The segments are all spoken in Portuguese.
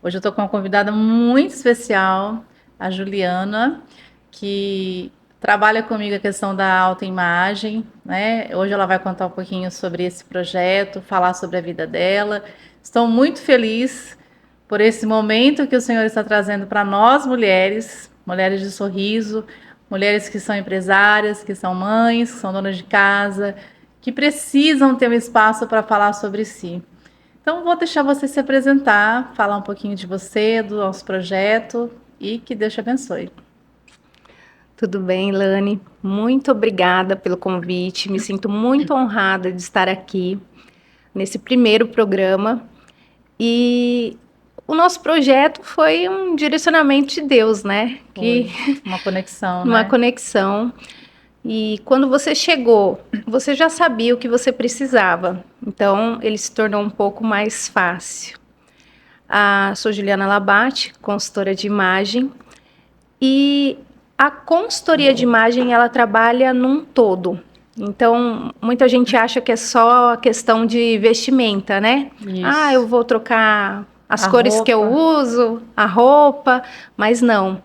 Hoje eu estou com uma convidada muito especial, a Juliana, que trabalha comigo a questão da autoimagem, né? Hoje ela vai contar um pouquinho sobre esse projeto, falar sobre a vida dela. Estou muito feliz por esse momento que o Senhor está trazendo para nós mulheres, mulheres de sorriso, mulheres que são empresárias, que são mães, que são donas de casa, que precisam ter um espaço para falar sobre si. Então, vou deixar você se apresentar, falar um pouquinho de você, do nosso projeto e que Deus te abençoe. Tudo bem, Lani? Muito obrigada pelo convite. Me sinto muito honrada de estar aqui nesse primeiro programa. E o nosso projeto foi um direcionamento de Deus, né? Foi uma conexão, Uma né? conexão. E quando você chegou, você já sabia o que você precisava. Então, ele se tornou um pouco mais fácil. Sou Juliana Labate, consultora de imagem. E a consultoria de imagem, ela trabalha num todo. Então, muita gente acha que é só a questão de vestimenta, né? Eu Isso. vou trocar as A cores que eu roupa. uso, a roupa, mas não.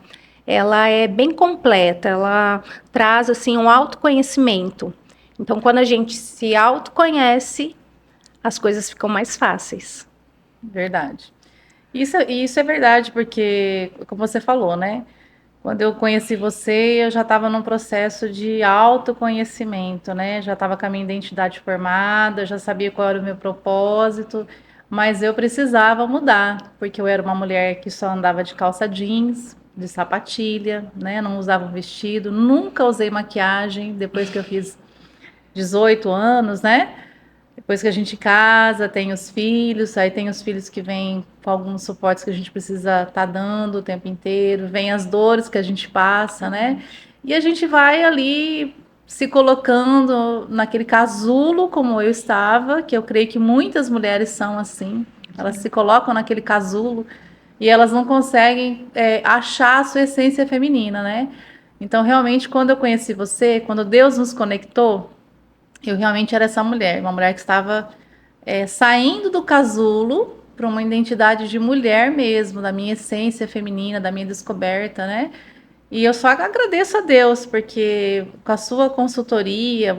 Ela é bem completa, ela traz, assim, um autoconhecimento. Então, quando a gente se autoconhece, as coisas ficam mais fáceis. Verdade. Isso é verdade, porque, como você falou, né? Quando eu conheci você, eu já estava num processo de autoconhecimento, né? Já estava com a minha identidade formada, já sabia qual era o meu propósito, mas eu precisava mudar, porque eu era uma mulher que só andava de calça jeans, de sapatilha, né? Não usava um vestido, nunca usei maquiagem depois que eu fiz 18 anos, né? Depois que a gente casa, tem os filhos, aí tem os filhos que vêm com alguns suportes que a gente precisa estar dando o tempo inteiro, vem as dores que a gente passa, né? E a gente vai ali se colocando naquele casulo como eu estava, que eu creio que muitas mulheres são assim, elas se colocam naquele casulo e elas não conseguem achar a sua essência feminina, né? Então, realmente, quando eu conheci você, quando Deus nos conectou, eu realmente era essa mulher, uma mulher que estava saindo do casulo para uma identidade de mulher mesmo, da minha essência feminina, da minha descoberta, né? E eu só agradeço a Deus, porque com a sua consultoria,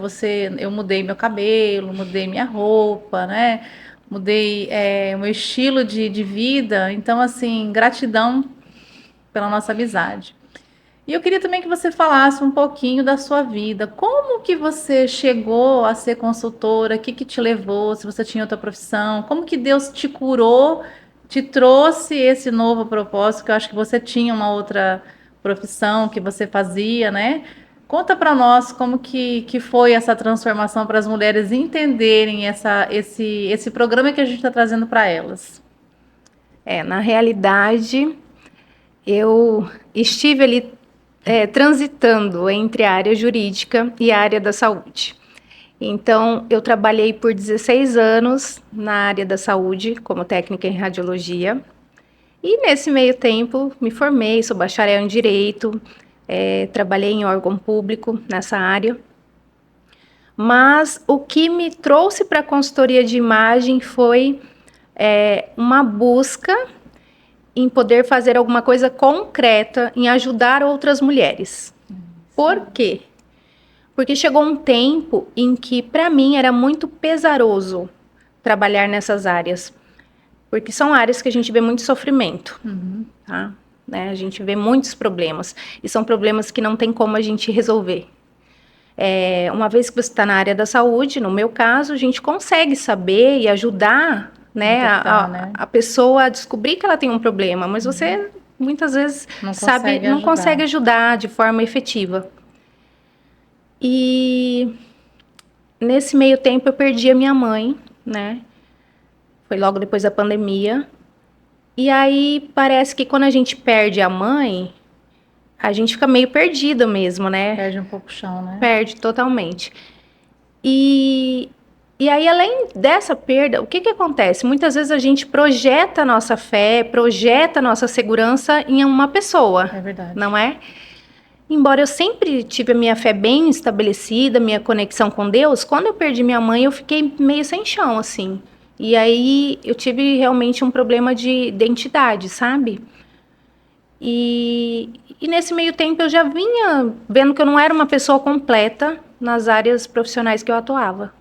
eu mudei meu cabelo, mudei minha roupa, né? Mudei o meu estilo de vida. Então, assim, gratidão pela nossa amizade. E eu queria também que você falasse um pouquinho da sua vida. Como que você chegou a ser consultora? O que que te levou? Se você tinha outra profissão? Como que Deus te curou, te trouxe esse novo propósito? Que eu acho que você tinha uma outra profissão que você fazia, né? Conta para nós como que foi essa transformação para as mulheres entenderem esse programa que a gente está trazendo para elas. Na realidade, eu estive ali transitando entre a área jurídica e a área da saúde. Então, eu trabalhei por 16 anos na área da saúde, como técnica em radiologia. E nesse meio tempo, me formei, sou bacharel em Direito, trabalhei em órgão público nessa área. Mas o que me trouxe para a consultoria de imagem foi uma busca em poder fazer alguma coisa concreta, em ajudar outras mulheres. Por quê? Porque chegou um tempo em que, para mim, era muito pesaroso trabalhar nessas áreas. Porque são áreas que a gente vê muito sofrimento, tá? Né? A gente vê muitos problemas. E são problemas que não tem como a gente resolver. Uma vez que você está na área da saúde, no meu caso, a gente consegue saber e ajudar, né, Né? a pessoa a descobrir que ela tem um problema, mas você muitas vezes não consegue ajudar de forma efetiva. E nesse meio tempo eu perdi a minha mãe, né? Foi logo depois da pandemia. E aí parece que quando a gente perde a mãe, a gente fica meio perdida mesmo, né? Perde um pouco o chão, né? Perde totalmente. E aí, além dessa perda, o que acontece? Muitas vezes a gente projeta a nossa fé, projeta a nossa segurança em uma pessoa. É verdade. Não é? Embora eu sempre tive a minha fé bem estabelecida, minha conexão com Deus, quando eu perdi minha mãe, eu fiquei meio sem chão, assim. E aí eu tive realmente um problema de identidade, sabe? E nesse meio tempo eu já vinha vendo que eu não era uma pessoa completa nas áreas profissionais que eu atuava.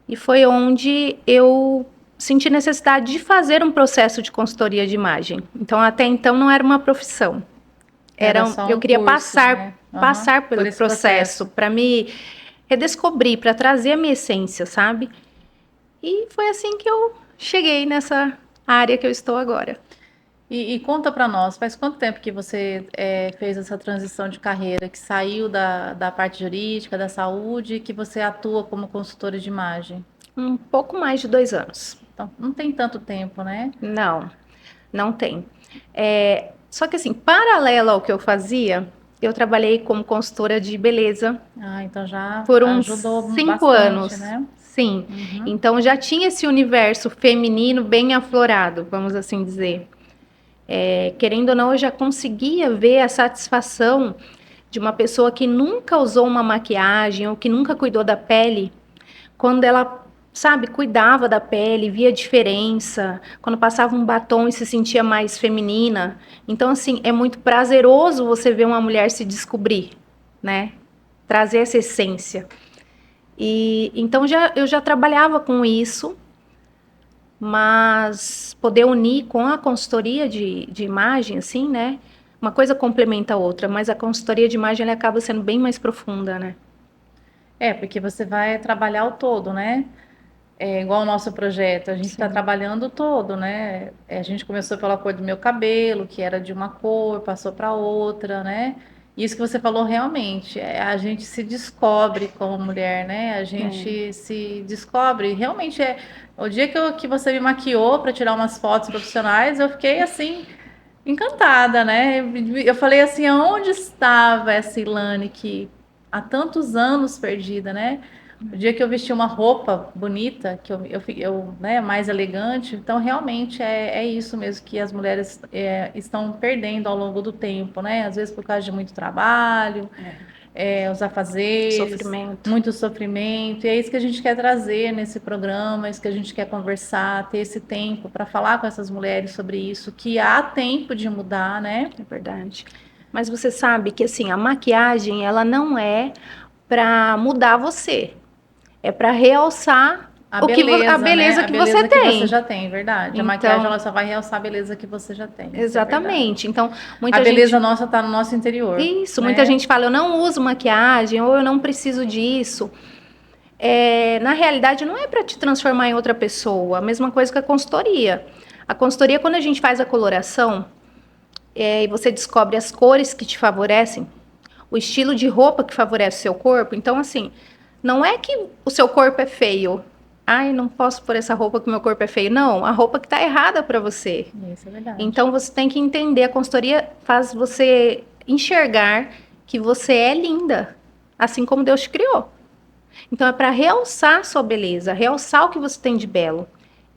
E foi onde eu senti necessidade de fazer um processo de consultoria de imagem. Então, até então, não era uma profissão. Era só Eu um queria curso, né? Aham, passar por pelo esse processo, processo. para me redescobrir, para trazer a minha essência, sabe? E foi assim que eu cheguei nessa área que eu estou agora. E conta para nós, faz quanto tempo que você fez essa transição de carreira, que saiu da parte jurídica, da saúde, e que você atua como consultora de imagem? Um pouco mais de 2 anos. Então, não tem tanto tempo, né? Não, não tem. Só que assim, paralelo ao que eu fazia, eu trabalhei como consultora de beleza Ah, então já por uns ajudou 5 bastante, anos. né? Sim. Uhum. Então já tinha esse universo feminino bem aflorado, vamos assim dizer. Querendo ou não, eu já conseguia ver a satisfação de uma pessoa que nunca usou uma maquiagem ou que nunca cuidou da pele, quando ela, sabe, cuidava da pele, via diferença, quando passava um batom e se sentia mais feminina. Então, assim, é muito prazeroso você ver uma mulher se descobrir, né? Trazer essa essência. E então eu já trabalhava com isso, mas poder unir com a consultoria de imagem, assim, né? Uma coisa complementa a outra, mas a consultoria de imagem ela acaba sendo bem mais profunda, né? É, porque você vai trabalhar o todo, né? É igual o nosso projeto, a gente está Sim. trabalhando o todo, né? A gente começou pela cor do meu cabelo, que era de uma cor, passou para outra, né? Isso que você falou realmente, a gente se descobre como mulher, né? A É. gente se descobre, realmente o dia que você me maquiou para tirar umas fotos profissionais, eu fiquei assim encantada, né? Eu falei assim, aonde estava essa Ilane que há tantos anos perdida, né? O dia que eu vesti uma roupa bonita, que né, mais elegante, então realmente é isso mesmo que as mulheres estão perdendo ao longo do tempo, né? Às vezes por causa de muito trabalho, os afazeres, Sofrimento. muito sofrimento, e é isso que a gente quer trazer nesse programa, é isso que a gente quer conversar, ter esse tempo para falar com essas mulheres sobre isso, que há tempo de mudar, né? É verdade. Mas você sabe que assim, a maquiagem, ela não é para mudar você, é para realçar a Né? beleza A que você beleza que você tem. já tem, verdade. A maquiagem Então, ela só vai realçar a beleza que você já tem, isso é verdade. exatamente. Então, A muita beleza gente nossa está no nosso interior, isso, muita né? gente fala, eu não uso maquiagem ou eu não preciso disso. Na realidade, não é para te transformar em outra pessoa. A mesma coisa que a consultoria. A consultoria, quando a gente faz a coloração, e você descobre as cores que te favorecem, o estilo de roupa que favorece o seu corpo. Então, assim, não é que o seu corpo é feio. Ai, não posso pôr essa roupa que meu corpo é feio. Não, a roupa que está errada para você. Isso é verdade. Então, você tem que entender. A consultoria faz você enxergar que você é linda, assim como Deus te criou. Então, é para realçar sua beleza, realçar o que você tem de belo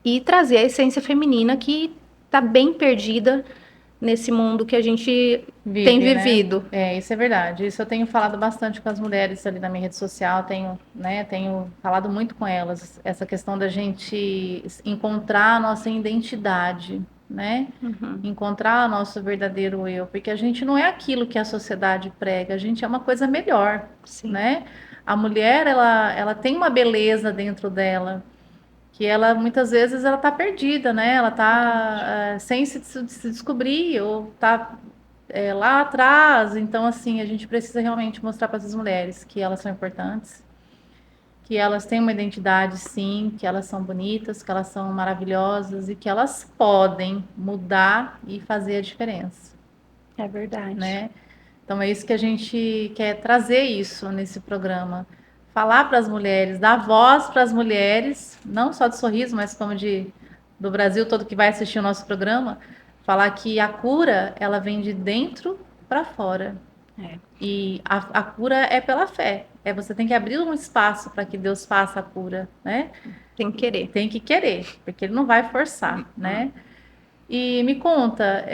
e trazer a essência feminina que está bem perdida nesse mundo que a gente tem Vive, né? vivido. Isso é verdade. Isso eu tenho falado bastante com as mulheres ali na minha rede social, tenho falado muito com elas, essa questão da gente encontrar a nossa identidade, né? Uhum. Encontrar o nosso verdadeiro eu, porque a gente não é aquilo que a sociedade prega, a gente é uma coisa melhor, Sim, né? A mulher, ela tem uma beleza dentro dela, que ela muitas vezes ela tá perdida, né? Ela verdade. tá sem se descobrir ou tá lá atrás. Então, assim, a gente precisa realmente mostrar para essas mulheres que elas são importantes, que elas têm uma identidade, sim, que elas são bonitas, que elas são maravilhosas e que elas podem mudar e fazer a diferença, É verdade. né? Então, é isso que a gente quer trazer isso nesse programa. Falar para as mulheres, dar voz para as mulheres, não só de Sorriso, mas como do Brasil todo que vai assistir o nosso programa, falar que a cura, ela vem de dentro para fora. É, E a cura é pela fé. Você tem que abrir um espaço para que Deus faça a cura, né? tem que querer. Tem que querer, porque Ele não vai forçar, né? E me conta,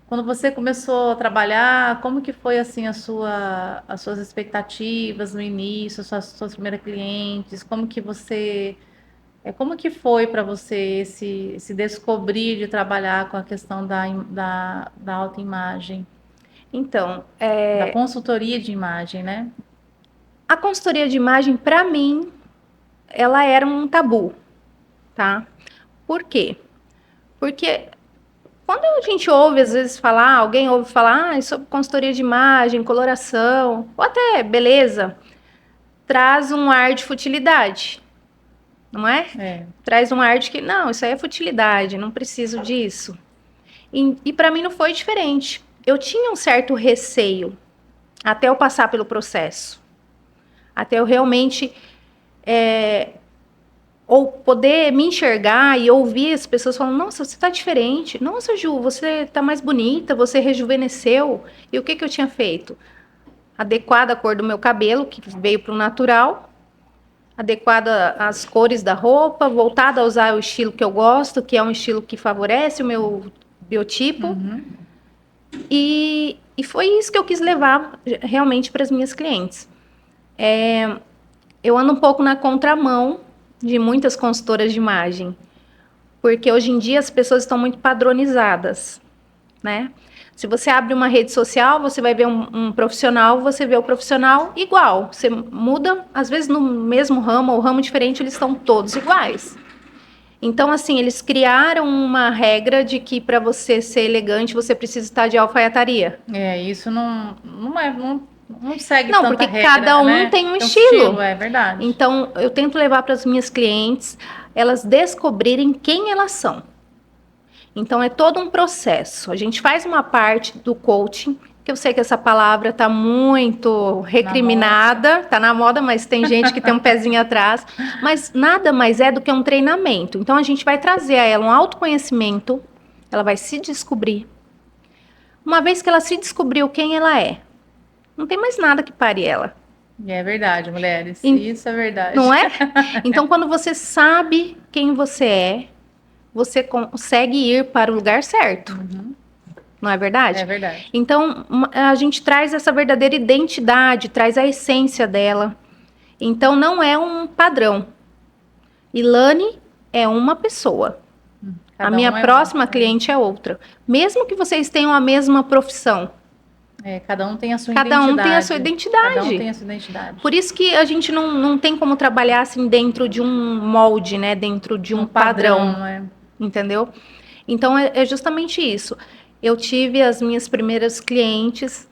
quando você começou a trabalhar, como que foi assim as suas expectativas no início, suas primeiras clientes? Como que você Como que foi para você esse descobrir de trabalhar com a questão da autoimagem, Então, da consultoria de imagem, né? a consultoria de imagem, para mim, ela era um tabu, tá? Por quê? Porque quando a gente ouve, às vezes, falar, alguém ouve falar sobre consultoria de imagem, coloração, ou até beleza, traz um ar de futilidade, não é? É, Traz um ar de que, não, isso aí é futilidade, não preciso disso. E para mim não foi diferente. Eu tinha um certo receio até eu passar pelo processo. Até eu realmente ou poder me enxergar e ouvir as pessoas falando, nossa, você tá diferente. Nossa, Ju, você tá mais bonita, você rejuvenesceu. E o que eu tinha feito? Adequada à cor do meu cabelo, que veio para o natural, adequada às cores da roupa, voltada a usar o estilo que eu gosto, que é um estilo que favorece o meu biotipo. E foi isso que eu quis levar realmente para as minhas clientes. Eu ando um pouco na contramão de muitas consultoras de imagem, porque hoje em dia as pessoas estão muito padronizadas, né? Se você abre uma rede social, você vai ver um profissional, você vê o profissional igual. Você muda, às vezes no mesmo ramo ou ramo diferente, eles estão todos iguais. Então, assim, eles criaram uma regra de que para você ser elegante, você precisa estar de alfaiataria. isso não segue Não, tanta porque regra, cada um né? tem um Tem um estilo. é verdade. Então, eu tento levar para as minhas clientes elas descobrirem quem elas são. Então, é todo um processo. A gente faz uma parte do coaching, que eu sei que essa palavra está muito recriminada, está na moda, mas tem gente que tem um pezinho atrás. Mas nada mais é do que um treinamento. Então, a gente vai trazer a ela um autoconhecimento, ela vai se descobrir. Uma vez que ela se descobriu quem ela é, não tem mais nada que pare ela. É verdade, mulheres. E, Isso é verdade. não é? Então, quando você sabe quem você é, você consegue ir para o lugar certo. Não é verdade? É verdade. Então, a gente traz essa verdadeira identidade, traz a essência dela. Então, não é um padrão. Ilane é uma pessoa. A minha próxima cliente é outra. Mesmo que vocês tenham a mesma profissão. Cada um tem a sua Cada identidade. um tem a sua identidade. Cada um tem a sua identidade. Por isso que a gente não tem como trabalhar assim dentro de um molde, né? Dentro de um padrão. Entendeu? Então, é justamente isso. Eu tive as minhas primeiras clientes,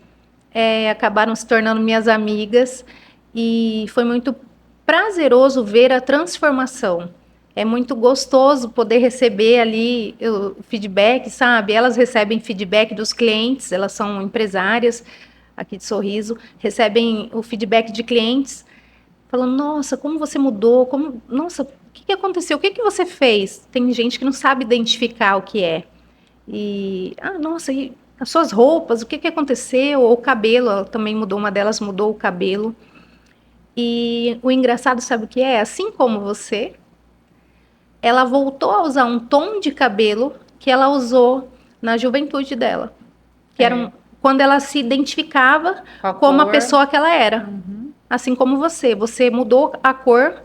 acabaram se tornando minhas amigas, e foi muito prazeroso ver a transformação. É muito gostoso poder receber ali o feedback, sabe? Elas recebem feedback dos clientes, elas são empresárias aqui de Sorriso, recebem o feedback de clientes, falando, nossa, como você mudou, nossa, o que aconteceu, o que você fez? Tem gente que não sabe identificar o que é. E, nossa, e as suas roupas, o que aconteceu? Ou o cabelo, ela também mudou, uma delas mudou o cabelo. E o engraçado, sabe o que é? Assim como você, ela voltou a usar um tom de cabelo que ela usou na juventude dela. Que era quando ela se identificava como a pessoa que ela era. Assim como você mudou a cor,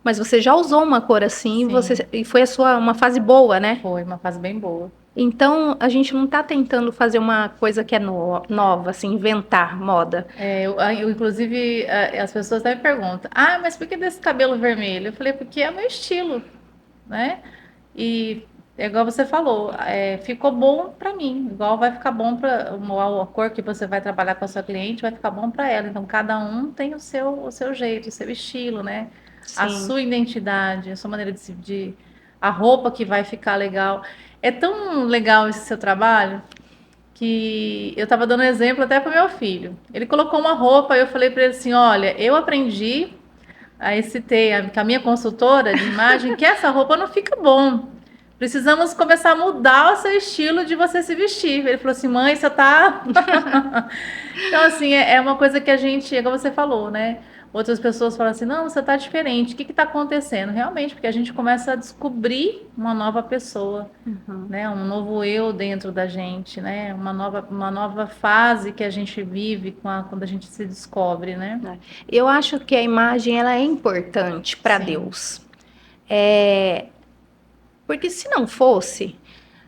mas você já usou uma cor assim e foi uma fase boa, né? Foi uma fase bem boa. Então, a gente não está tentando fazer uma coisa que é nova, assim, inventar moda. Inclusive, as pessoas até me perguntam, mas por que desse cabelo vermelho? Eu falei, porque é meu estilo, né? E é igual você falou, ficou bom para mim, igual vai ficar bom para a cor que você vai trabalhar com a sua cliente, vai ficar bom para ela. Então, cada um tem o seu jeito, o seu estilo, né? Sim. A sua identidade, a sua maneira a roupa que vai ficar legal. É tão legal esse seu trabalho que eu estava dando exemplo até para meu filho. Ele colocou uma roupa e eu falei para ele assim: olha, eu aprendi citei com a minha consultora de imagem que essa roupa não fica bom. Precisamos começar a mudar o seu estilo de você se vestir. Ele falou assim, mãe, você tá. Então, assim, é uma coisa que a gente, como você falou, né? Outras pessoas falam assim, não, você tá diferente, o que está acontecendo? Realmente, porque a gente começa a descobrir uma nova pessoa, né? Um novo eu dentro da gente, né? Uma nova fase que a gente vive quando a gente se descobre, né? Eu acho que a imagem ela é importante para Deus. Porque se não fosse,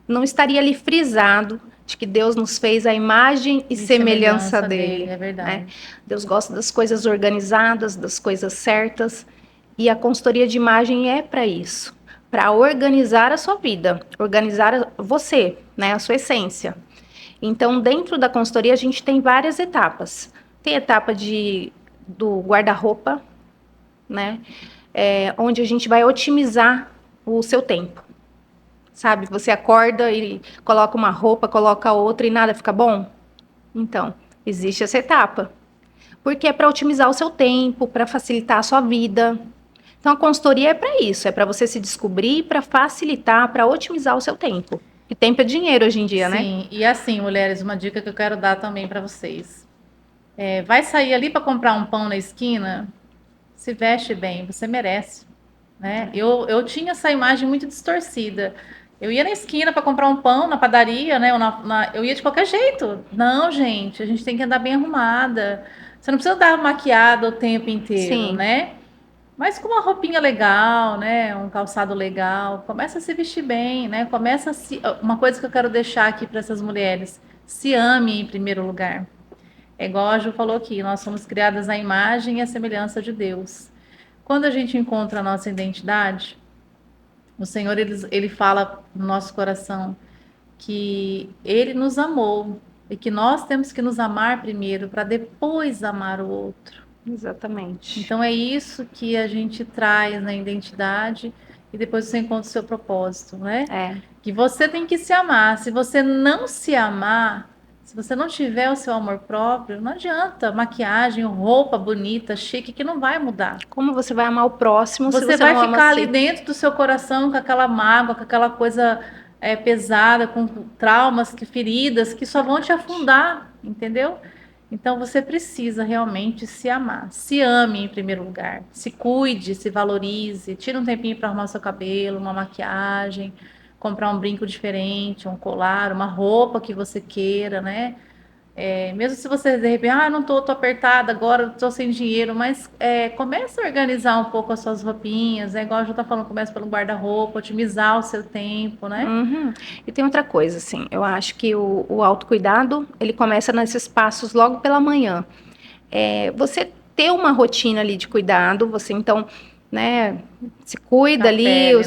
não estaria ali frisado de que Deus nos fez a imagem e semelhança dele, é né? verdade. Deus gosta das coisas organizadas, das coisas certas, e a consultoria de imagem é para isso, para organizar a sua vida, organizar você, né, a sua essência. Então, dentro da consultoria, a gente tem várias etapas. Tem a etapa do guarda-roupa, né? Onde a gente vai otimizar o seu tempo. Sabe? Você acorda e coloca uma roupa, coloca outra e nada fica bom? Então, existe essa etapa. Porque é para otimizar o seu tempo, para facilitar a sua vida. Então, a consultoria é para isso, é para você se descobrir, para facilitar, para otimizar o seu tempo. E tempo é dinheiro hoje em dia, né? Sim, e assim, mulheres, uma dica que eu quero dar também para vocês. Vai sair ali para comprar um pão na esquina? Se veste bem, você merece, né? Eu tinha essa imagem muito distorcida. Eu ia na esquina para comprar um pão na padaria, né? Eu ia de qualquer jeito. Não, gente, a gente tem que andar bem arrumada. Você não precisa andar maquiada o tempo inteiro, Sim, né? Mas com uma roupinha legal, né? Um calçado legal, começa a se vestir bem, né? Começa a se... Uma coisa que eu quero deixar aqui para essas mulheres: se ame em primeiro lugar. É igual a Ju falou aqui, nós somos criadas à imagem e à semelhança de Deus. Quando a gente encontra a nossa identidade, o Senhor ele fala no nosso coração que Ele nos amou e que nós temos que nos amar primeiro para depois amar o outro. exatamente. Então é isso que a gente traz na identidade e depois você encontra o seu propósito, né? É. Que você tem que se amar. Se você não se amar, se você não tiver o seu amor próprio, não adianta maquiagem, roupa bonita, chique, que não vai mudar. Como você vai amar o próximo se Você você vai não ama a ficar ali si? dentro do seu coração com aquela mágoa, com aquela coisa pesada, com traumas, feridas que só vão te afundar, entendeu? Então você precisa realmente se amar. Se ame em primeiro lugar. Se cuide, se valorize. Tira um tempinho para arrumar seu cabelo, uma maquiagem, comprar um brinco diferente, um colar, uma roupa que você queira, né? Mesmo se você de repente, não tô apertada agora, tô sem dinheiro, mas começa a organizar um pouco as suas roupinhas, igual a Ju tá falando, começa pelo guarda-roupa, otimizar o seu tempo, né? Uhum. E tem outra coisa, assim, eu acho que o autocuidado, ele começa nesses passos logo pela manhã. Você ter uma rotina ali de cuidado, você então, né, se cuida Da ali, pele,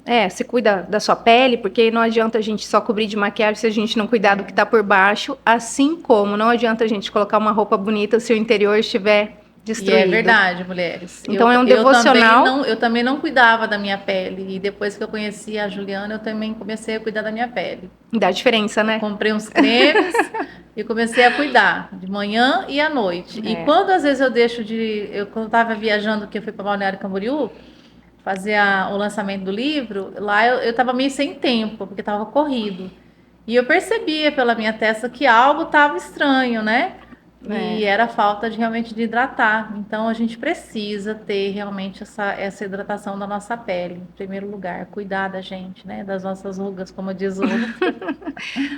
né? se cuida da sua pele, porque não adianta a gente só cobrir de maquiagem se a gente não cuidar do que tá por baixo, assim como não adianta a gente colocar uma roupa bonita se o interior estiver E é destruído. verdade, mulheres. Então é um devocional. Eu também não cuidava da minha pele. E depois que eu conheci a Juliana, eu também comecei a cuidar da minha pele. Dá diferença, Eu né? comprei uns cremes e comecei a cuidar de manhã e à noite. E É. quando às vezes eu deixo de. Quando eu estava viajando, que eu fui para Balneário Camboriú, fazer o lançamento do livro, lá eu estava meio sem tempo, porque estava corrido. E eu percebia pela minha testa que algo estava estranho, né? É. E era a falta de realmente de hidratar. Então a gente precisa ter realmente essa hidratação da nossa pele, em primeiro lugar, cuidar da gente, né? Das nossas rugas, como diz o outro.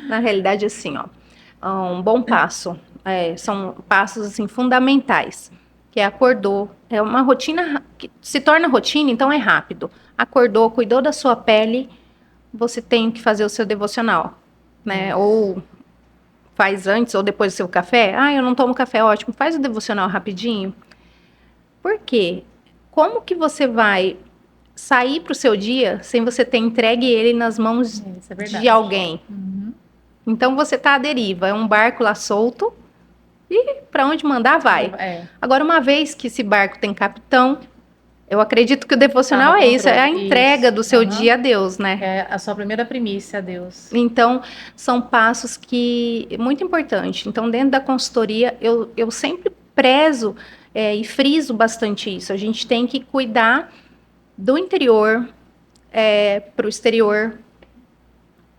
Na realidade, assim, ó, um bom passo, são passos assim fundamentais, que acordou, é uma rotina que se torna rotina, então é rápido. Acordou, cuidou da sua pele, você tem que fazer o seu devocional, né? Ou faz antes ou depois do seu café. Ah, eu não tomo café, ótimo. Faz o devocional rapidinho. Por quê? Como que você vai sair para o seu dia sem você ter entregue ele nas mãos Isso é de verdade. alguém? Então você está à deriva, é um barco lá solto e para onde mandar vai. É, Agora, uma vez que esse barco tem capitão, eu acredito que o tá no devocional é isso, é a controle. entrega Isso. do seu Aham. dia a Deus, né? É a sua primeira primícia, Deus. Então, são passos que muito importante. Então, dentro da consultoria, eu sempre prezo e friso bastante isso. A gente tem que cuidar do interior para o exterior,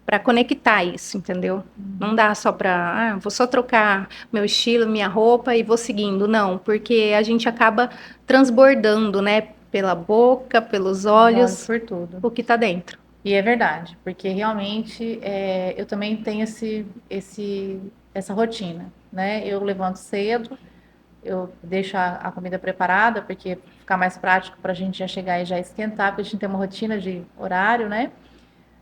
para conectar isso, entendeu? Não dá só para, vou só trocar meu estilo, minha roupa e vou seguindo, não, porque a gente acaba transbordando, né, pela boca, pelos Olhos olhos, por tudo. o que tá dentro. E é verdade, porque realmente eu também tenho essa rotina, né? Eu levanto cedo, eu deixo a comida preparada, porque fica mais prático para a gente já chegar e já esquentar, porque a gente tem uma rotina de horário, né?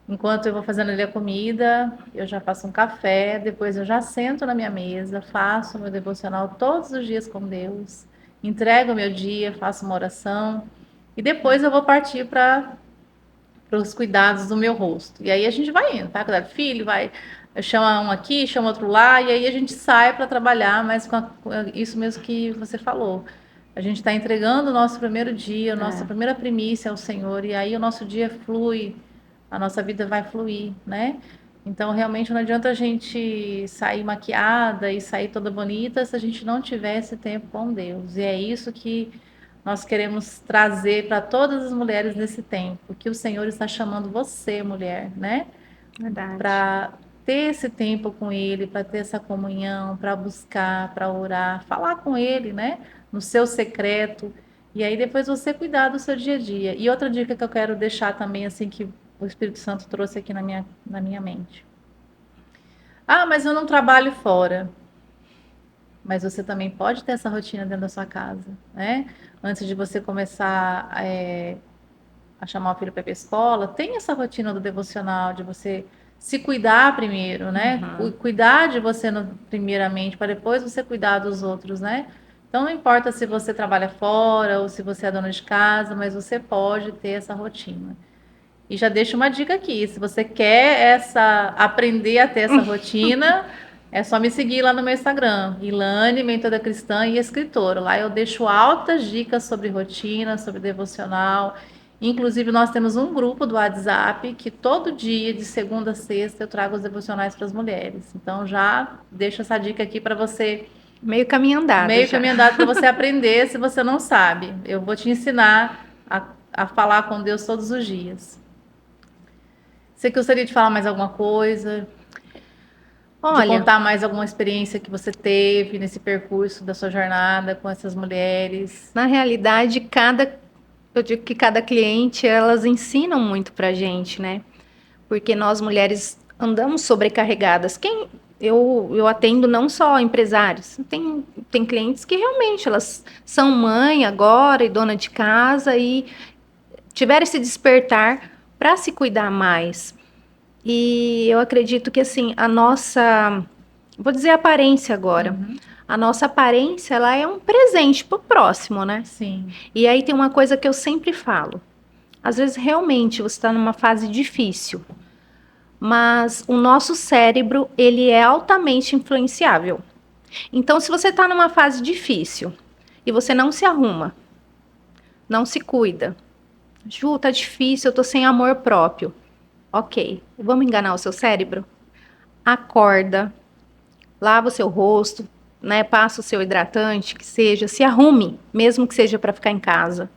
Enquanto eu vou fazendo ali a comida, eu já faço um café, depois eu já sento na minha mesa, faço meu devocional todos os dias com Deus, entrego o meu dia, faço uma oração, e depois eu vou partir para os cuidados do meu rosto. E aí a gente vai indo, tá? Cuidar do filho, vai, chama um aqui, chama outro lá, e aí a gente sai para trabalhar, mas com isso mesmo que você falou. A gente está entregando o nosso primeiro dia, a nossa primeira primícia ao Senhor, e aí o nosso dia flui, a nossa vida vai fluir, né? Então, realmente não adianta a gente sair maquiada e sair toda bonita se a gente não tiver esse tempo com Deus. E é isso que nós queremos trazer para todas as mulheres nesse tempo, que o Senhor está chamando você, mulher, né? Verdade. Para ter esse tempo com Ele, para ter essa comunhão, para buscar, para orar, falar com Ele, né? No seu secreto. E aí depois você cuidar do seu dia a dia. E outra dica que eu quero deixar também, assim, que o Espírito Santo trouxe aqui na minha mente. Ah, mas eu não trabalho fora. Mas você também pode ter essa rotina dentro da sua casa, né? Antes de você começar a chamar o filho para ir para a escola, tem essa rotina do devocional, de você se cuidar primeiro, né? Cuidar de você primeiramente, para depois você cuidar dos outros, né? Então não importa se você trabalha fora ou se você é dona de casa, mas você pode ter essa rotina. E já deixo uma dica aqui, se você quer aprender a ter essa rotina, é só me seguir lá no meu Instagram, Ilane, mentora cristã e escritora. Lá eu deixo altas dicas sobre rotina, sobre devocional. Inclusive, nós temos um grupo do WhatsApp que todo dia, de segunda a sexta, eu trago os devocionais para as mulheres. Então, já deixo essa dica aqui para você, Meio caminho andado meio já. caminho andado para você aprender se você não sabe. Eu vou te ensinar a falar com Deus todos os dias. Você gostaria de falar mais alguma coisa? De Olha, contar mais alguma experiência que você teve nesse percurso da sua jornada com essas mulheres? na realidade, eu digo que cada cliente, elas ensinam muito pra gente, né? Porque nós mulheres andamos sobrecarregadas. Eu atendo não só empresários, tem clientes que realmente elas são mãe agora e dona de casa e tiveram esse despertar para se cuidar mais. E eu acredito que assim, vou dizer aparência agora. A nossa aparência, ela é um presente pro próximo, né? Sim. E aí tem uma coisa que eu sempre falo. Às vezes realmente você está numa fase difícil, mas o nosso cérebro, ele é altamente influenciável. Então, se você está numa fase difícil e você não se arruma, não se cuida, Ju, tá difícil, eu tô sem amor próprio. Ok, vamos enganar o seu cérebro? Acorda, lava o seu rosto, né? Passa o seu hidratante, que seja, se arrume, mesmo que seja para ficar em casa.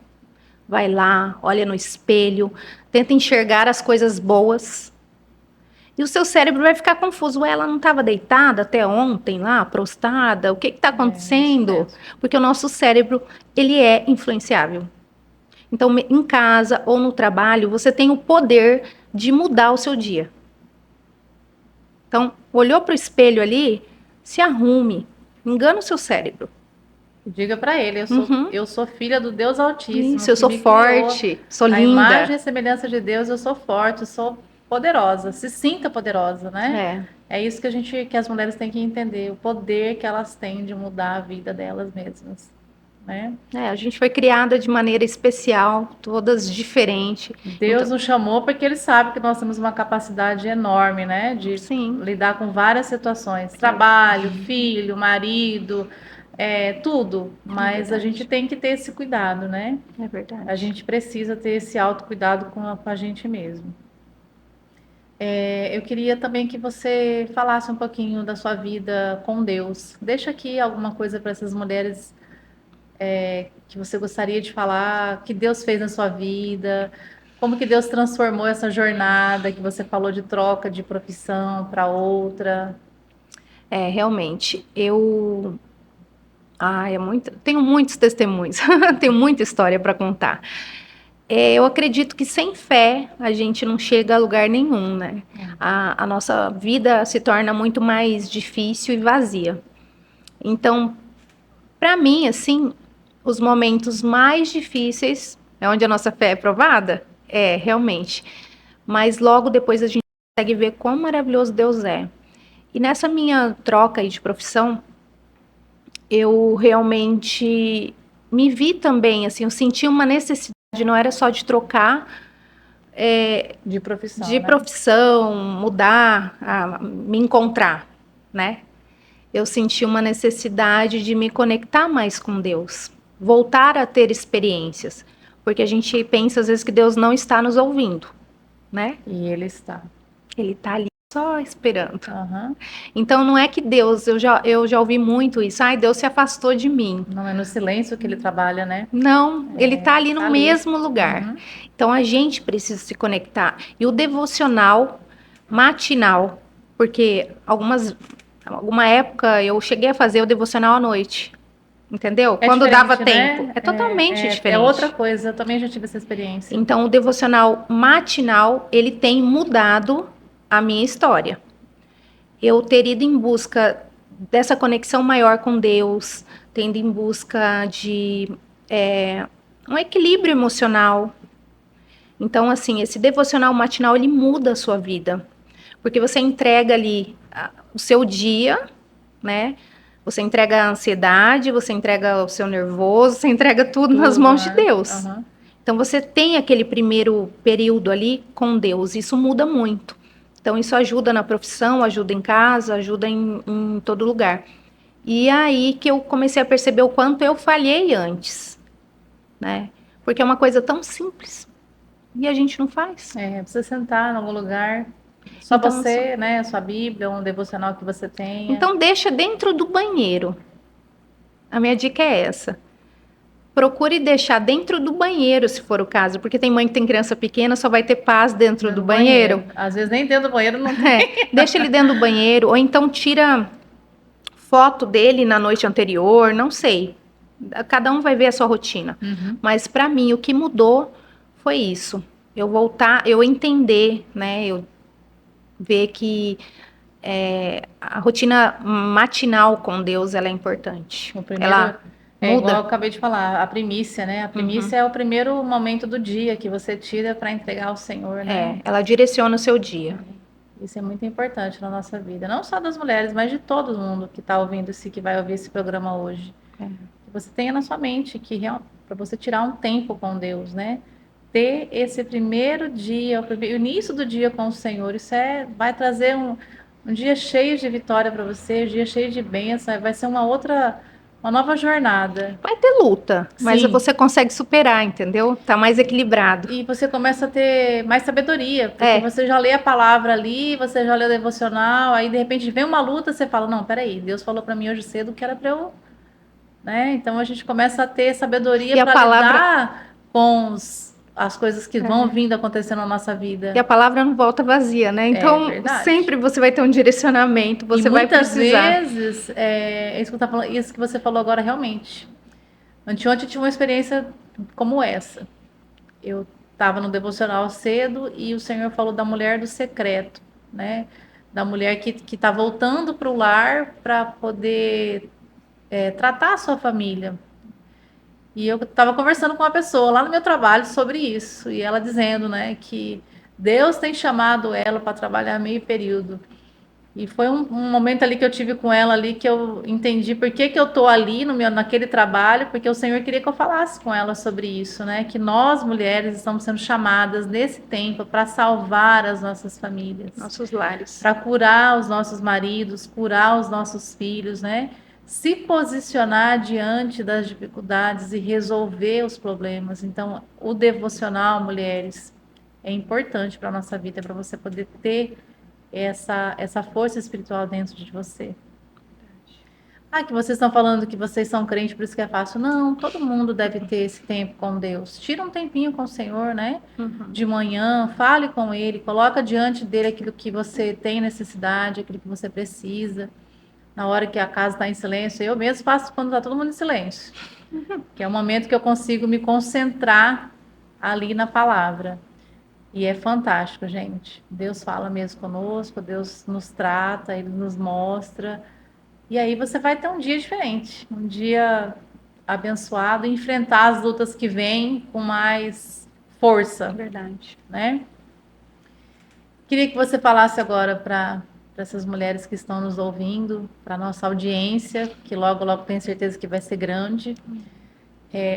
Vai lá, olha no espelho, tenta enxergar as coisas boas. E o seu cérebro vai ficar confuso. Ué, ela não estava deitada até ontem lá, prostrada? O que está acontecendo? Porque o nosso cérebro, ele é influenciável. Então, em casa ou no trabalho, você tem o poder de mudar o seu dia. Então, olhou para o espelho ali, se arrume, engana o seu cérebro. Diga para ele, eu sou filha do Deus Altíssimo. Isso, eu sou forte, sou linda. A imagem e semelhança de Deus, eu sou forte, sou poderosa. Se sinta poderosa, né? É isso que as mulheres têm que entender, o poder que elas têm de mudar a vida delas mesmas. Né? A gente foi criada de maneira especial, todas diferentes. Deus nos chamou porque Ele sabe que nós temos uma capacidade enorme, né? De lidar com várias situações. Trabalho, filho, marido, tudo. Mas a gente tem que ter esse cuidado, né? É verdade. A gente precisa ter esse autocuidado com a gente mesmo. Eu queria também que você falasse um pouquinho da sua vida com Deus. Deixa aqui alguma coisa para essas mulheres que você gostaria de falar, que Deus fez na sua vida, como que Deus transformou essa jornada que você falou de troca de profissão para outra. Realmente, tenho muitos testemunhos, tenho muita história para contar. Eu acredito que sem fé a gente não chega a lugar nenhum, né? A nossa vida se torna muito mais difícil e vazia. Então, para mim, assim, os momentos mais difíceis é onde a nossa fé é provada? É, realmente. Mas logo depois a gente consegue ver quão maravilhoso Deus é. E nessa minha troca aí de profissão, eu realmente me vi também, assim, eu senti uma necessidade, não era só de trocar De profissão, de né? profissão, mudar, me encontrar, né? Eu senti uma necessidade de me conectar mais com Deus, voltar a ter experiências, porque a gente pensa às vezes que Deus não está nos ouvindo, né? E ele está. Ele está ali só esperando. Aham. Então não é que Deus, eu já ouvi muito isso, ai, Deus se afastou de mim. Não é no silêncio que ele trabalha, né? Não, ele está ali no Tá ali. mesmo lugar. Uhum. Então a gente precisa se conectar. E o devocional matinal, porque alguma época eu cheguei a fazer o devocional à noite. Entendeu? É Quando dava diferente, tempo. né? É totalmente É diferente. outra coisa. Eu também já tive essa experiência. Então, o devocional matinal, ele tem mudado a minha história. Eu ter ido em busca dessa conexão maior com Deus, tendo em busca de um equilíbrio emocional. Então, assim, esse devocional matinal, ele muda a sua vida. Porque você entrega ali o seu dia, né? Você entrega a ansiedade, você entrega o seu nervoso, você entrega tudo nas Tudo, mãos de né? Deus. Aham. Então você tem aquele primeiro período ali com Deus, isso muda muito. Então isso ajuda na profissão, ajuda em casa, ajuda em todo lugar. E é aí que eu comecei a perceber o quanto eu falhei antes, né? Porque é uma coisa tão simples e a gente não faz. Precisa sentar em algum lugar. Só Então, você, né? Sua Bíblia, um devocional que você tenha. então deixa dentro do banheiro. A minha dica é essa. Procure deixar dentro do banheiro, se for o caso, porque tem mãe que tem criança pequena, só vai ter paz dentro do No banheiro. banheiro. Às vezes nem dentro do banheiro não tem. Deixa ele dentro do banheiro, ou então tira foto dele na noite anterior, não sei. Cada um vai ver a sua rotina. Uhum. Mas para mim, o que mudou foi isso. Eu voltar, eu entender, né? Eu ver que a rotina matinal com Deus ela é importante. O primeiro Ela é igual eu muda. acabei de falar, a primícia, né? A Uhum. primícia é o primeiro momento do dia que você tira para entregar ao Senhor, né? Ela direciona o seu dia. Isso é muito importante na nossa vida, não só das mulheres, mas de todo mundo que está ouvindo que vai ouvir esse programa hoje. Que você tenha na sua mente que para você tirar um tempo com Deus, né? Ter esse primeiro dia, o início do dia com o Senhor, vai trazer um dia cheio de vitória para você, um dia cheio de bênção, vai ser uma nova jornada. Vai ter luta, mas Sim. você consegue superar, entendeu? Tá mais equilibrado. E você começa a ter mais sabedoria, porque você já lê a palavra ali, você já lê o devocional, aí de repente vem uma luta, você fala, não, peraí, Deus falou para mim hoje cedo que era para eu, né? Então a gente começa a ter sabedoria para lidar com as coisas que vão vindo acontecendo na nossa vida. E a palavra não volta vazia, né? Então sempre você vai ter um direcionamento, você vai precisar. Muitas vezes, isso que você falou agora realmente. Anteontem eu tive uma experiência como essa. Eu estava no devocional cedo e o Senhor falou da mulher do secreto, né? Da mulher que está voltando para o lar para poder tratar a sua família. E eu estava conversando com uma pessoa lá no meu trabalho sobre isso, e ela dizendo, né, que Deus tem chamado ela para trabalhar meio período. E foi um momento ali que eu tive com ela ali que eu entendi por que eu tô ali naquele trabalho, porque o Senhor queria que eu falasse com ela sobre isso, né? Que nós mulheres estamos sendo chamadas nesse tempo para salvar as nossas famílias, nossos lares, para curar os nossos maridos, curar os nossos filhos, né? Se posicionar diante das dificuldades e resolver os problemas. Então, o devocional, mulheres, é importante para a nossa vida, para você poder ter essa força espiritual dentro de você. Que vocês estão falando que vocês são crentes, por isso que é fácil. Não, todo mundo deve ter esse tempo com Deus. Tira um tempinho com o Senhor, né? De manhã, fale com Ele, coloca diante dele aquilo que você tem necessidade, aquilo que você precisa. Na hora que a casa está em silêncio, eu mesmo faço quando está todo mundo em silêncio. Que é o momento que eu consigo me concentrar ali na palavra. E é fantástico, gente. Deus fala mesmo conosco, Deus nos trata, Ele nos mostra. E aí você vai ter um dia diferente, um dia abençoado, e enfrentar as lutas que vêm com mais força, Verdade. né? Queria que você falasse agora para essas mulheres que estão nos ouvindo, para nossa audiência, que logo, logo tenho certeza que vai ser grande,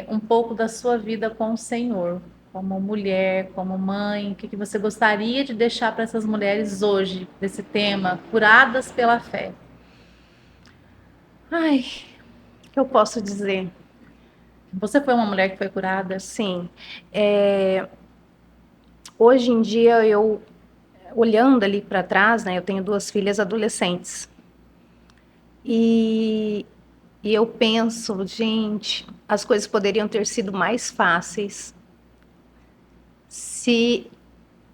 um pouco da sua vida com o Senhor, como mulher, como mãe, o que você gostaria de deixar para essas mulheres hoje, desse tema, curadas pela fé? Ai, o que eu posso dizer? Você foi uma mulher que foi curada? Sim. Hoje em dia, eu, olhando ali para trás, né, eu tenho duas filhas adolescentes. E, e eu penso, gente, as coisas poderiam ter sido mais fáceis se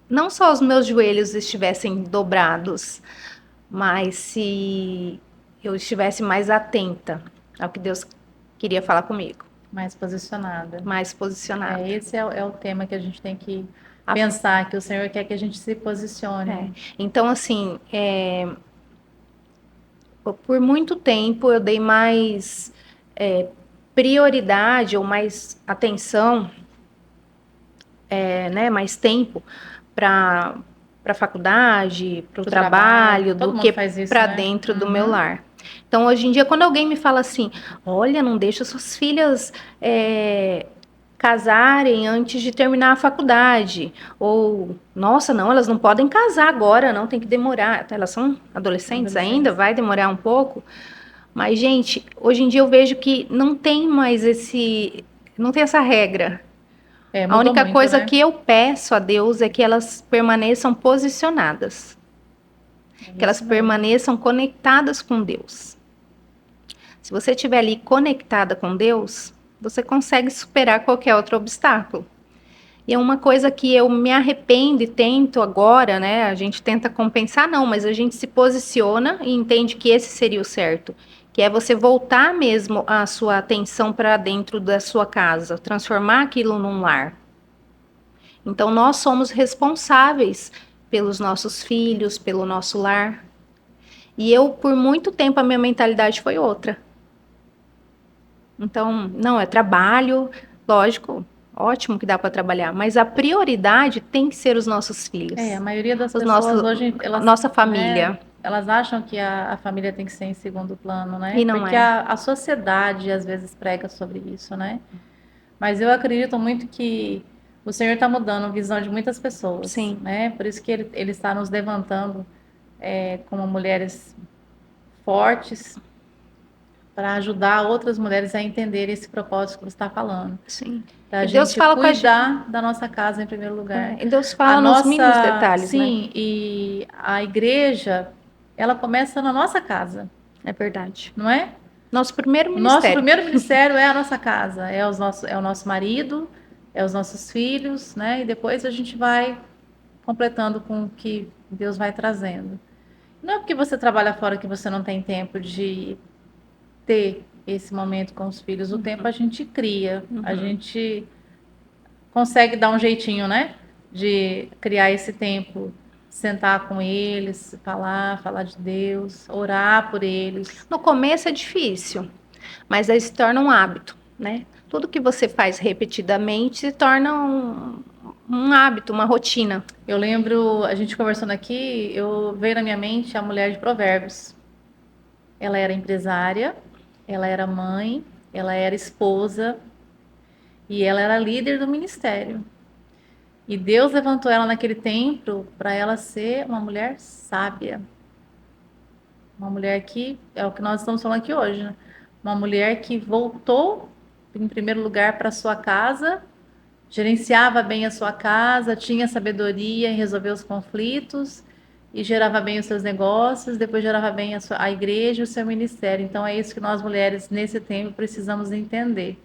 não só os meus joelhos estivessem dobrados, mas se eu estivesse mais atenta ao que Deus queria falar comigo, Mais posicionada. mais posicionada. Esse é o tema que a gente tem que A- pensar, que o Senhor quer que a gente se posicione. Então, assim, por muito tempo eu dei mais prioridade ou mais atenção, né, mais tempo para a faculdade, para o Pro trabalho, trabalho, do todo mundo que faz isso, para né? dentro do meu Uhum. lar. Então, hoje em dia, quando alguém me fala assim, olha, não deixa suas filhas casarem antes de terminar a faculdade, ou, nossa, não, elas não podem casar agora, não, tem que demorar. Elas são adolescentes ainda, Adolescentes. vai demorar um pouco. Mas, gente, hoje em dia eu vejo que não tem mais não tem essa regra. A Mudou única muito, coisa né? que eu peço a Deus é que elas permaneçam posicionadas, É que elas isso mesmo. permaneçam conectadas com Deus. Se você estiver ali conectada com Deus, você consegue superar qualquer outro obstáculo. E é uma coisa que eu me arrependo e tento agora, né? A gente tenta compensar, não, mas a gente se posiciona e entende que esse seria o certo, que é você voltar mesmo a sua atenção para dentro da sua casa, transformar aquilo num lar. Então, nós somos responsáveis pelos nossos filhos, pelo nosso lar. E eu, por muito tempo, a minha mentalidade foi outra. Então, não, é trabalho, lógico, ótimo que dá para trabalhar, mas a prioridade tem que ser os nossos A filhos, maioria das os pessoas nossos, hoje, a elas, nossa né, família. elas acham que a família tem que ser em segundo plano, né? E não Porque é. a sociedade às vezes prega sobre isso, né? Mas eu acredito muito que o Senhor está mudando a visão de muitas pessoas, Sim, né? Por isso que Ele está nos levantando como mulheres fortes para ajudar outras mulheres a entenderem esse propósito que você está falando. sim. Da E Deus gente fala com a gente, cuidar da nossa casa em primeiro lugar. e Deus A fala nos mínimos nossa, detalhes, né? sim, e a igreja, ela começa na nossa casa, É verdade. não é? Nosso primeiro O nosso ministério. primeiro ministério é a nossa casa, é o nosso marido, é os nossos filhos, né? E depois a gente vai completando com o que Deus vai trazendo. Não é porque você trabalha fora que você não tem tempo de ter esse momento com os filhos. O tempo a gente cria, a Uhum. gente consegue dar um jeitinho, né? De criar esse tempo, sentar com eles, falar de Deus, orar por eles. No começo é difícil, mas aí se torna um hábito, né? Tudo que você faz repetidamente se torna um hábito, uma rotina. Eu lembro, a gente conversando aqui, eu veio na minha mente a mulher de Provérbios. Ela era empresária, ela era mãe, ela era esposa e ela era líder do ministério. E Deus levantou ela naquele tempo para ela ser uma mulher sábia. Uma mulher que é o que nós estamos falando aqui hoje, né? Uma mulher que voltou em primeiro lugar para sua casa, gerenciava bem a sua casa, tinha sabedoria em resolver os conflitos e gerava bem os seus negócios, depois gerava bem a igreja e o seu ministério. Então é isso que nós mulheres nesse tempo precisamos entender.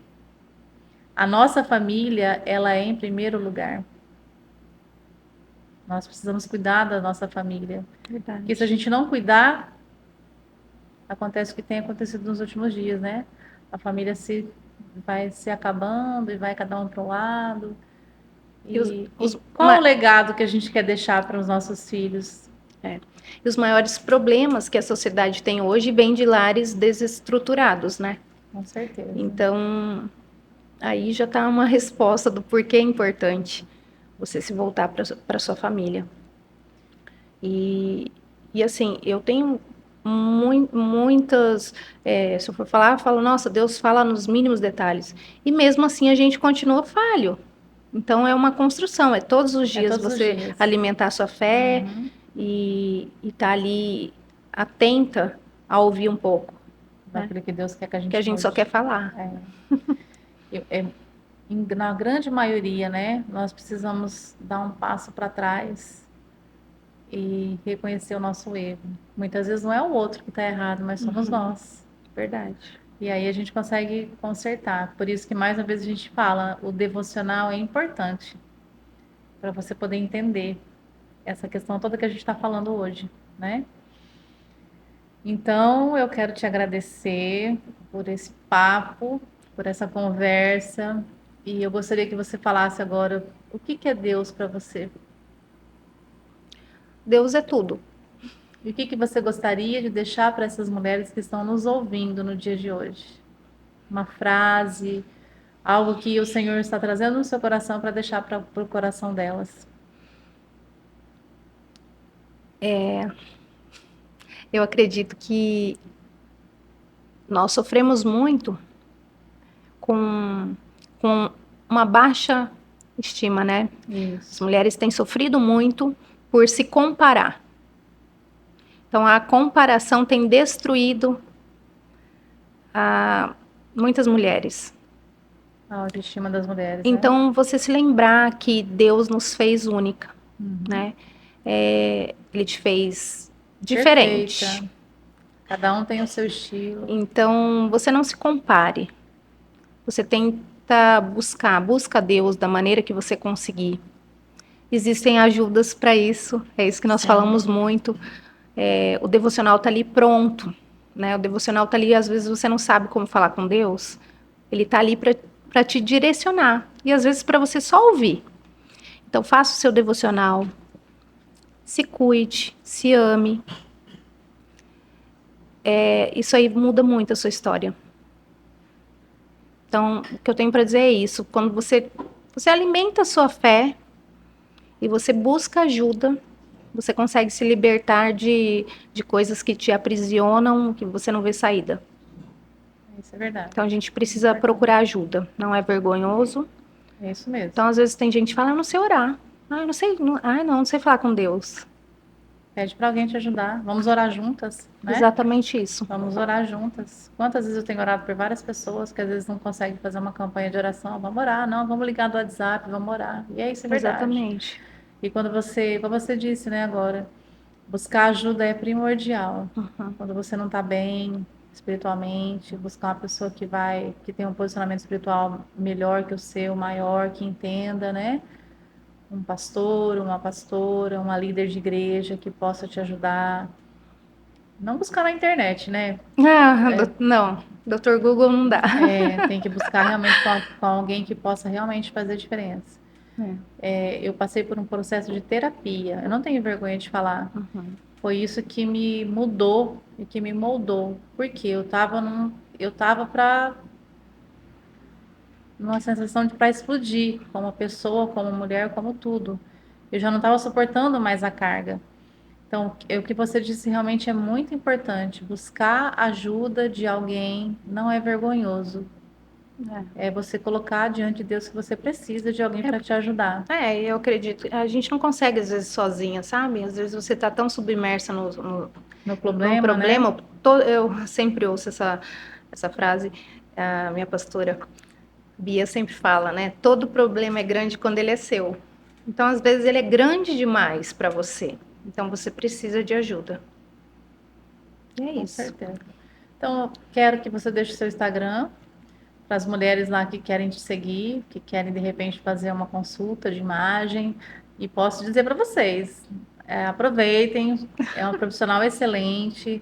A nossa família, ela é em primeiro lugar. Nós precisamos cuidar da nossa família. Porque se a Verdade. gente não cuidar, acontece o que tem acontecido nos últimos dias, né? A família vai se acabando e vai cada um para um lado. E E qual o legado que a gente quer deixar para os nossos filhos? E os maiores problemas que a sociedade tem hoje vêm de lares desestruturados, né? Com certeza. Então, aí já está uma resposta do porquê é importante você se voltar para sua família. E assim, eu tenho muitas, se eu for falar, eu falo, nossa, Deus fala nos mínimos detalhes. E mesmo assim a gente continua falho. Então é uma construção, é todos os É dias todos os você dias. alimentar a sua fé Uhum. e estar ali atenta a ouvir um pouco, né? Daquilo que Deus quer que a Que a gente gente só mude. quer falar. Na grande maioria, né, nós precisamos dar um passo para trás e reconhecer o nosso erro. Muitas vezes não é o outro que está errado, mas somos nós. Verdade. E aí a gente consegue consertar. Por isso que mais uma vez a gente fala, o devocional é importante para você poder entender essa questão toda que a gente está falando hoje, né? Então, eu quero te agradecer por esse papo, por essa conversa, e eu gostaria que você falasse agora o que é Deus para você Deus é tudo. e o que você gostaria de deixar para essas mulheres que estão nos ouvindo no dia de hoje. Uma frase, algo que o Senhor está trazendo no seu coração para deixar para o coração delas. Eu acredito que nós sofremos muito com uma baixa estima, né? As Isso. mulheres têm sofrido muito por se comparar. Então, a comparação tem destruído muitas mulheres. A autoestima das mulheres, né? Então, você se lembrar que Deus nos fez única, Uhum. né? Ele te fez diferente. Perfeita. Cada um tem o seu estilo. Então, você não se compare. Você tenta busca Deus da maneira que você conseguir. Existem ajudas para isso, é isso que nós Sim. falamos muito. O devocional está ali pronto, né? O devocional está ali, às vezes você não sabe como falar com Deus, ele está ali para te direcionar e às vezes para você só ouvir. Então faça o seu devocional, se cuide, se ame. Isso aí muda muito a sua história. Então, o que eu tenho para dizer é isso. Quando você alimenta a sua fé e você busca ajuda, você consegue se libertar de coisas que te aprisionam, que você não vê saída. Isso é verdade. Então, a gente precisa procurar ajuda. Não é vergonhoso. É isso mesmo. Então, às vezes, tem gente que fala, eu não sei orar. Eu não sei, não sei falar com Deus. Pede para alguém te ajudar. Vamos orar juntas, né? Exatamente isso. Vamos orar juntas. Quantas vezes eu tenho orado por várias pessoas que às vezes não conseguem fazer uma campanha de oração? Vamos orar, não, vamos ligar do WhatsApp, vamos orar. E é isso, é verdade. Exatamente. E quando como você disse, né, agora, buscar ajuda é primordial. Quando você não está bem espiritualmente, buscar uma pessoa que tem um posicionamento espiritual melhor que o seu, maior, que entenda, né? Um pastor, uma pastora, uma líder de igreja que possa te ajudar. Não buscar na internet, né? Não, Dr. Google não dá. Tem que buscar realmente com alguém que possa realmente fazer diferença. Eu passei por um processo de terapia. Eu não tenho vergonha de falar. Foi isso que me mudou e que me moldou. Porque eu tava numa sensação de para explodir, como pessoa, como mulher, como tudo. Eu já não estava suportando mais a carga. Então, o que você disse realmente é muito importante. Buscar ajuda de alguém não é vergonhoso. É você colocar diante de Deus que você precisa de alguém para te ajudar. Eu acredito. A gente não consegue, às vezes, sozinha, sabe? Às vezes você está tão submersa No problema, problema. né? Eu sempre ouço essa frase, a minha pastora Bia sempre fala, né? Todo problema é grande quando ele é seu. Então, às vezes, ele é grande demais para você. Então, você precisa de ajuda. E é Com isso. certeza. Então, eu quero que você deixe o seu Instagram para as mulheres lá que querem te seguir, que querem de repente fazer uma consulta de imagem. E posso dizer para vocês, aproveitem, é um profissional excelente.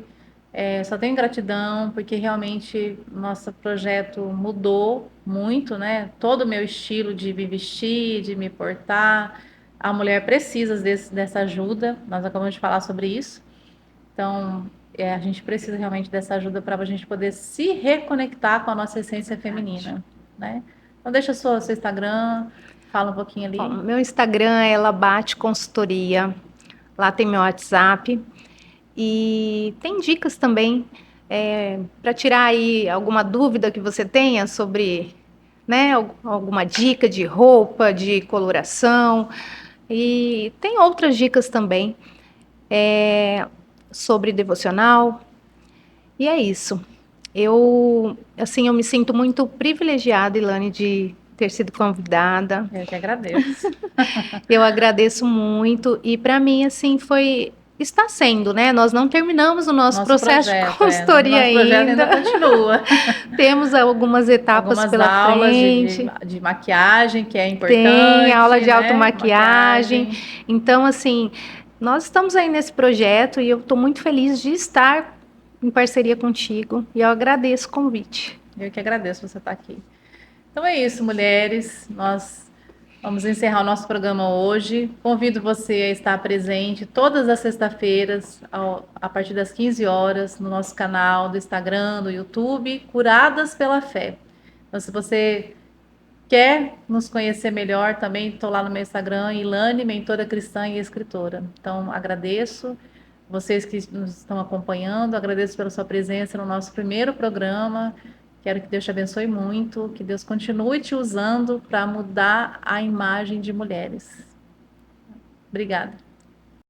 Só tenho gratidão porque realmente nosso projeto mudou muito, né? Todo o meu estilo de me vestir, de me portar. a mulher precisa dessa ajuda, nós acabamos de falar sobre isso. Então, a gente precisa realmente dessa ajuda para a gente poder se reconectar com a nossa essência feminina, né? Então, deixa seu Instagram, fala um pouquinho ali. Bom, meu Instagram é Labate Consultoria. Lá tem meu WhatsApp. E tem dicas também para tirar aí alguma dúvida que você tenha sobre, né, alguma dica de roupa, de coloração. E tem outras dicas também sobre devocional. E é isso. Eu me sinto muito privilegiada, Ilane, de ter sido convidada. Eu que agradeço. Eu agradeço muito e para mim assim está sendo, né? Nós não terminamos o nosso processo de consultoria nosso projeto ainda ainda. continua. Temos algumas etapas Algumas pela aulas frente. de maquiagem, que é Tem aula importante, de né? automaquiagem. Maquiagem. Então, assim, nós estamos aí nesse projeto e eu estou muito feliz de estar em parceria contigo e eu agradeço o convite. Eu que agradeço você estar aqui. Então é isso, mulheres. Nós vamos encerrar o nosso programa hoje. Convido você a estar presente todas as sextas-feiras, a partir das 15 horas, no nosso canal do Instagram, do YouTube, Curadas pela Fé. Então, se você quer nos conhecer melhor, também estou lá no meu Instagram, Ilane, mentora cristã e escritora. Então, agradeço vocês que nos estão acompanhando, agradeço pela sua presença no nosso primeiro programa. Quero que Deus te abençoe muito, que Deus continue te usando para mudar a imagem de mulheres. Obrigada.